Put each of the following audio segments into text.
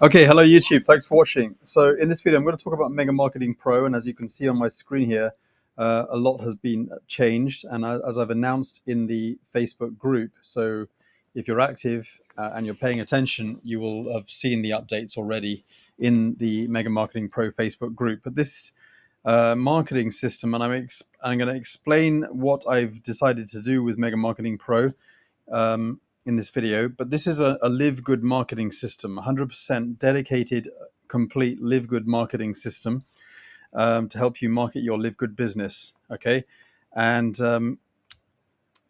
Okay, hello YouTube. Thanks for watching. So in this video, I'm going to talk about Mega Marketing Pro, and as you can see on my screen here, a lot has been changed, and as I've announced in the Facebook group. So if you're active and you're paying attention, you will have seen the updates already in the Mega Marketing Pro Facebook group. But this marketing system, and I'm going to explain what I've decided to do with Mega Marketing Pro in this video, but this is a live good marketing system, 100% dedicated, complete live good marketing system to help you market your live good business. Okay. And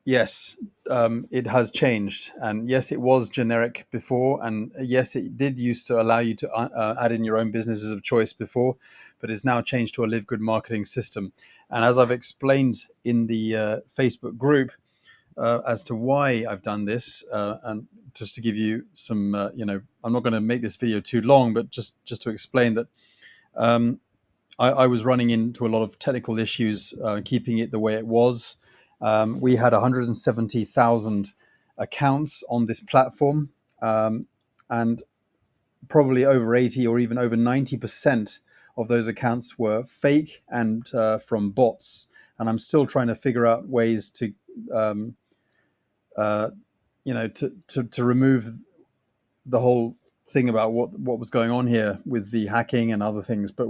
yes, it has changed. And yes, it was generic before. And yes, it did used to allow you to add in your own businesses of choice before, but it's now changed to a live good marketing system. And as I've explained in the Facebook group, as to why I've done this, and just to give you some, I'm not going to make this video too long, but just to explain that I was running into a lot of technical issues keeping it the way it was. We had 170,000 accounts on this platform, and probably over 80 or even over 90% of those accounts were fake and from bots. And I'm still trying to figure out ways to to remove the whole thing about what was going on here with the hacking and other things. But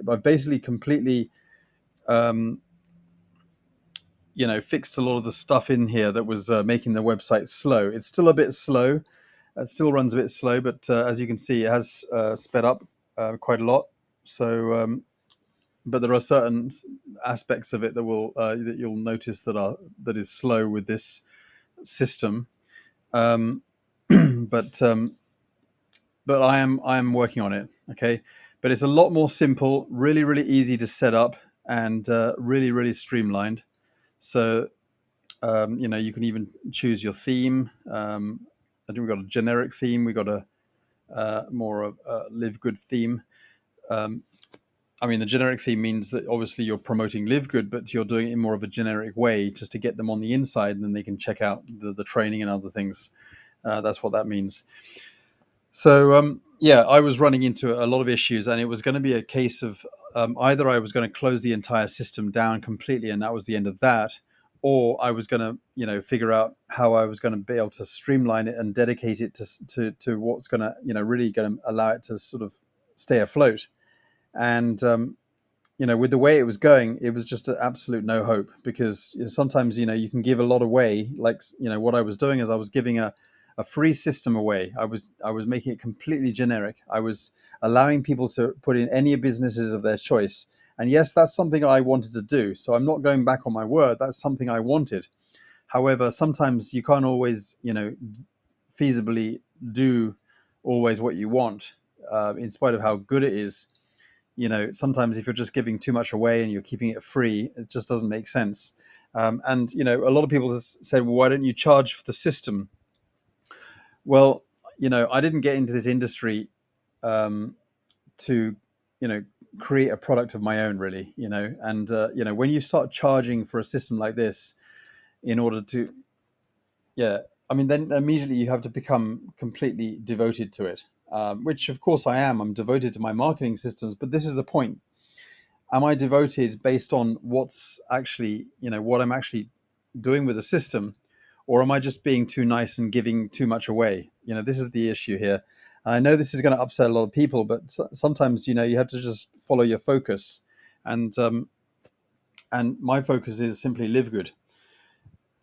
I've basically completely fixed a lot of the stuff in here that was making the website slow. It's still a bit slow. It still runs a bit slow, but as you can see, it has sped up quite a lot. So, but there are certain aspects of it that that you'll notice that is slow with this system. Um, but I am working on it. Okay, but it's a lot more simple, really easy to set up, and really streamlined. So you can even choose your theme. I think we've got a generic theme. We got a more of a live good theme. Um, I mean, the generic theme means that obviously you're promoting live good, but you're doing it in more of a generic way, just to get them on the inside, and then they can check out the training and other things. That's what that means. So yeah, I was running into a lot of issues, and it was going to be a case of either I was going to close the entire system down completely, and that was the end of that, or I was going to figure out how I was going to be able to streamline it and dedicate it to what's going to really going to allow it to sort of stay afloat. And with the way it was going, it was just an absolute no hope, because sometimes you can give a lot away. Like what I was doing is I was giving a free system away. I was making it completely generic. I was allowing people to put in any businesses of their choice. And yes, that's something I wanted to do. So I'm not going back on my word. That's something I wanted. However, sometimes you can't always, feasibly do always what you want, in spite of how good it is. Sometimes if you're just giving too much away and you're keeping it free, it just doesn't make sense. And a lot of people have said, well, why don't you charge for the system? Well, I didn't get into this industry to, create a product of my own, really. And when you start charging for a system like this, in order to, yeah, I mean, then immediately you have to become completely devoted to it, which of course I am. I'm devoted to my marketing systems, but this is the point. Am I devoted based on what's actually, what I'm actually doing with the system, or am I just being too nice and giving too much away? This is the issue here. I know this is going to upset a lot of people, but sometimes, you have to just follow your focus. And my focus is simply live good.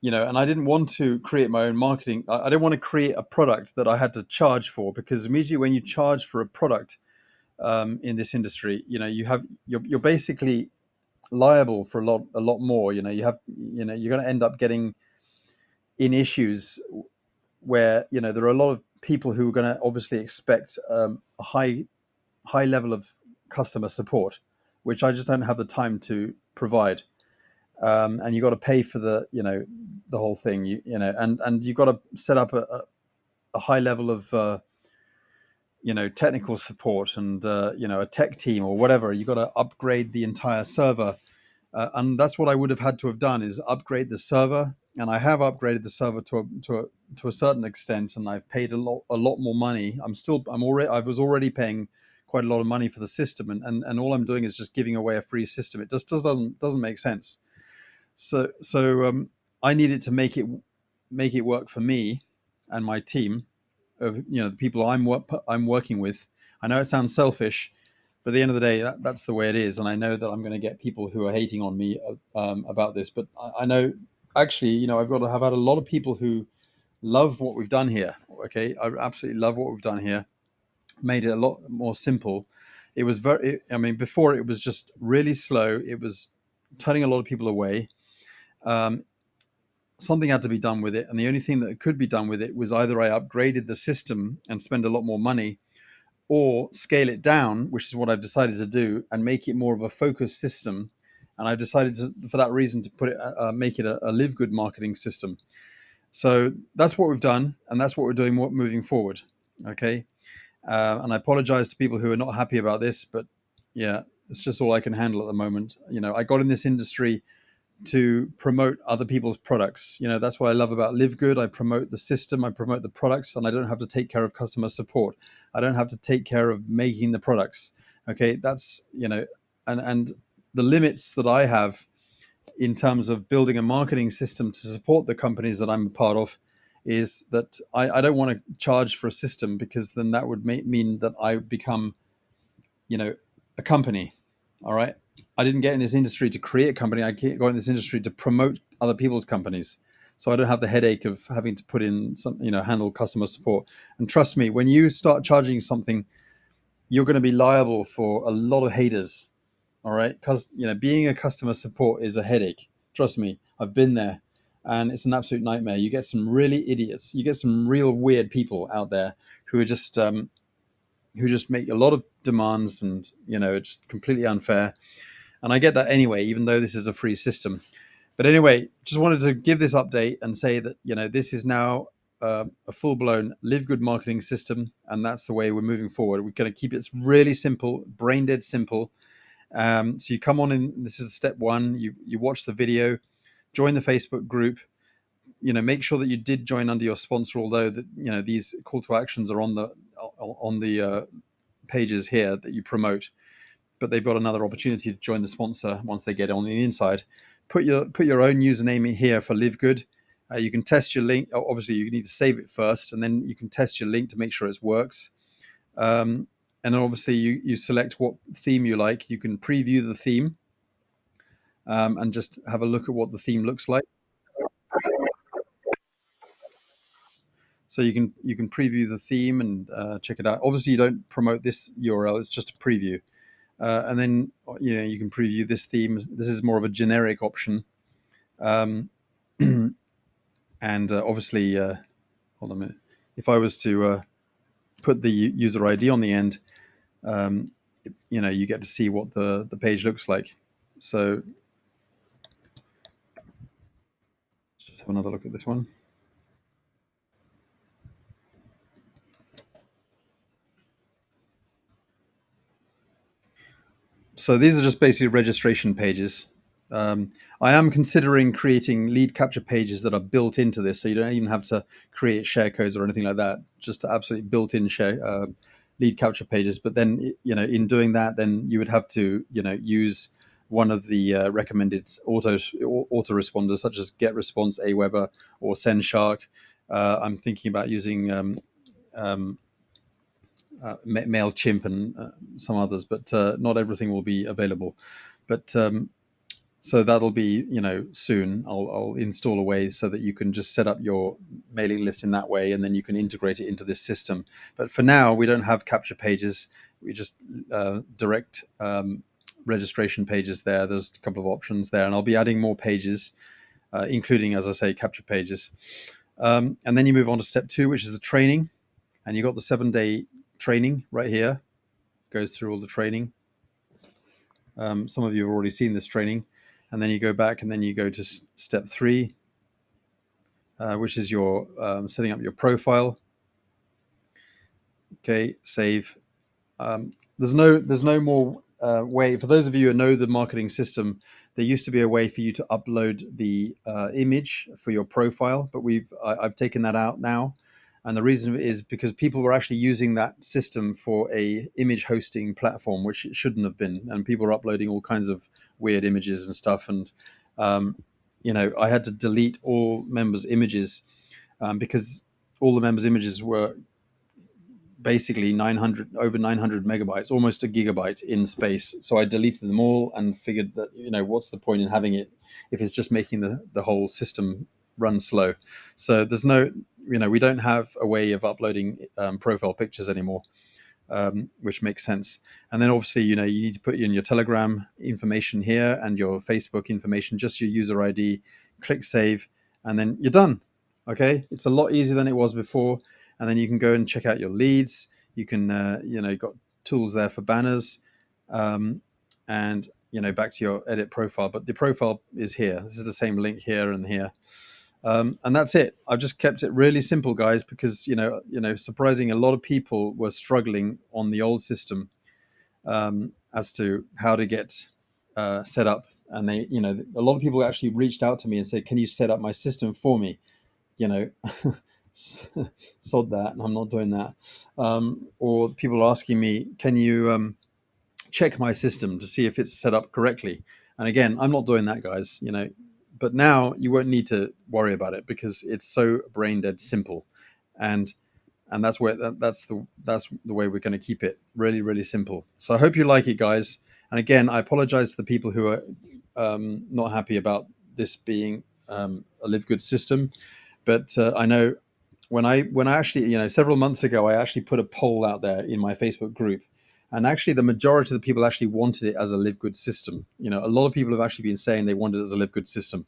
And I didn't want to create my own marketing. I didn't want to create a product that I had to charge for, because immediately when you charge for a product in this industry, you're basically liable for a lot more. You're going to end up getting in issues where there are a lot of people who are going to obviously expect a high level of customer support, which I just don't have the time to provide. And you got to pay for the whole thing, and you've got to set up a high level of technical support, and a tech team or whatever. You've got to upgrade the entire server And that's what I would have had to have done, is upgrade the server. And I have upgraded the server to a certain extent, and I've paid a lot more money. I was already paying quite a lot of money for the system, and all I'm doing is just giving away a free system. It just doesn't make sense. So I needed to make it work for me and my team of, the people I'm working with. I know it sounds selfish, but at the end of the day, that's the way it is. And I know that I'm going to get people who are hating on me about this. But I know, actually, I've had a lot of people who love what we've done here. Okay, I absolutely love what we've done here. Made it a lot more simple. It was before it was just really slow. It was turning a lot of people away. Um, Something had to be done with it, and the only thing that could be done with it was either I upgraded the system and spend a lot more money, or scale it down, which is what I've decided to do, and make it more of a focused system. And I've decided for that reason, to make it a live good marketing system. So that's what we've done, and that's what we're doing moving forward. Okay, and I apologize to people who are not happy about this, but yeah, it's just all I can handle at the moment. I got in this industry to promote other people's products. That's what I love about Live Good. I promote the system, I promote the products, and I don't have to take care of customer support. I don't have to take care of making the products. Okay, that's and the limits that I have in terms of building a marketing system to support the companies that I'm a part of is that I don't want to charge for a system, because then that would mean that I become a company. All right. I didn't get in this industry to create a company. I got in this industry to promote other people's companies. So I don't have the headache of having to put in handle customer support. And trust me, when you start charging something, you're going to be liable for a lot of haters. All right. Because, being a customer support is a headache. Trust me, I've been there, and it's an absolute nightmare. You get some really idiots. You get some real weird people out there who are just make a lot of demands, and it's completely unfair. And I get that anyway, even though this is a free system. But anyway, just wanted to give this update and say that this is now a full-blown live good marketing system, and that's the way we're moving forward. We're going to keep it really simple, brain dead simple. So you come on in. This is step one. You watch the video, join the Facebook group. Make sure that you did join under your sponsor, although that these call to actions are on the pages here that you promote, but they've got another opportunity to join the sponsor once they get on the inside. Put your own username here for Live Good. You can test your link. Obviously, you need to save it first, and then you can test your link to make sure it works. And then obviously, you select what theme you like. You can preview the theme, and just have a look at what the theme looks like. So you can preview the theme and check it out. Obviously, you don't promote this URL; it's just a preview. And then you can preview this theme. This is more of a generic option. Um, and obviously, hold on a minute. If I was to put the user ID on the end, um, you get to see what the page looks like. So let's just have another look at this one. So these are just basically registration pages. I am considering creating lead capture pages that are built into this, so you don't even have to create share codes or anything like that. Just absolutely built-in share lead capture pages. But then, in doing that, then you would have to, use one of the recommended autoresponders, such as GetResponse, Aweber, or SendShark. I'm thinking about using MailChimp and some others, but not everything will be available. But so that'll be soon. I'll install a way so that you can just set up your mailing list in that way, and then you can integrate it into this system. But for now, we don't have capture pages. We just direct registration pages there. There's a couple of options there, and I'll be adding more pages, including, as I say, capture pages. And then you move on to step 2, which is the training. And you got the 7-day training right here. Goes through all the training. Some of you have already seen this training. And then you go back, and then you go to step 3, which is your setting up your profile. Okay, save. There's no more way, for those of you who know the marketing system, there used to be a way for you to upload the image for your profile, but I've taken that out now. And the reason is because people were actually using that system for a image hosting platform, which it shouldn't have been. And people were uploading all kinds of weird images and stuff. And, I had to delete all members' images because all the members' images were basically over 900 megabytes, almost a gigabyte in space. So I deleted them all and figured that, what's the point in having it if it's just making the whole system run slow. So there's no, we don't have a way of uploading profile pictures anymore, which makes sense. And then obviously, you need to put in your Telegram information here and your Facebook information, just your user ID, click save, and then you're done. Okay. It's a lot easier than it was before. And then you can go and check out your leads. You can, got tools there for banners, and, back to your edit profile. But the profile is here. This is the same link here and here. And that's it. I've just kept it really simple, guys, because, surprising, a lot of people were struggling on the old system as to how to get set up. And they, a lot of people actually reached out to me and said, can you set up my system for me? Sod that, I'm not doing that. Or people are asking me, can you check my system to see if it's set up correctly? And again, I'm not doing that, guys. But now you won't need to worry about it because it's so brain dead simple, and that's the way we're going to keep it really, really simple. So I hope you like it, guys. And again, I apologize to the people who are not happy about this being a live good system, but I know when I actually, several months ago, I actually put a poll out there in my Facebook group, and actually the majority of the people actually wanted it as a live good system. A lot of people have actually been saying they wanted it as a live good system.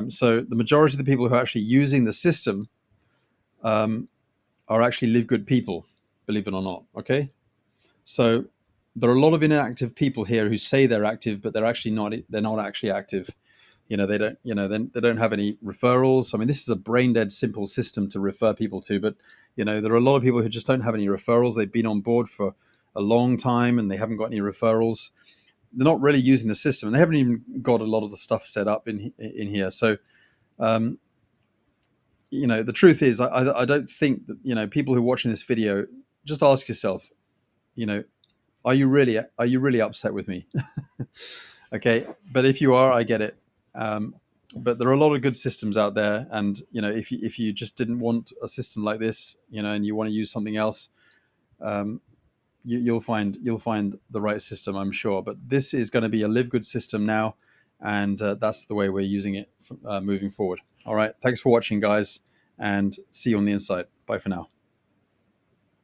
So the majority of the people who are actually using the system are actually live good people, believe it or not. Okay. So there are a lot of inactive people here who say they're active, but they're actually not. They're not actually active. They don't. They don't have any referrals. I mean, this is a brain dead simple system to refer people to, but there are a lot of people who just don't have any referrals. They've been on board for a long time and they haven't got any referrals. They're not really using the system, and they haven't even got a lot of the stuff set up in here. So, the truth is, I don't think that people who are watching this video, just ask yourself, are you really upset with me? Okay, but if you are, I get it. But there are a lot of good systems out there, and if you just didn't want a system like this, and you want to use something else, you'll find the right system, I'm sure. But this is going to be a live good system now, and that's the way we're using it moving forward. All right, thanks for watching, guys, and see you on the inside. Bye for now.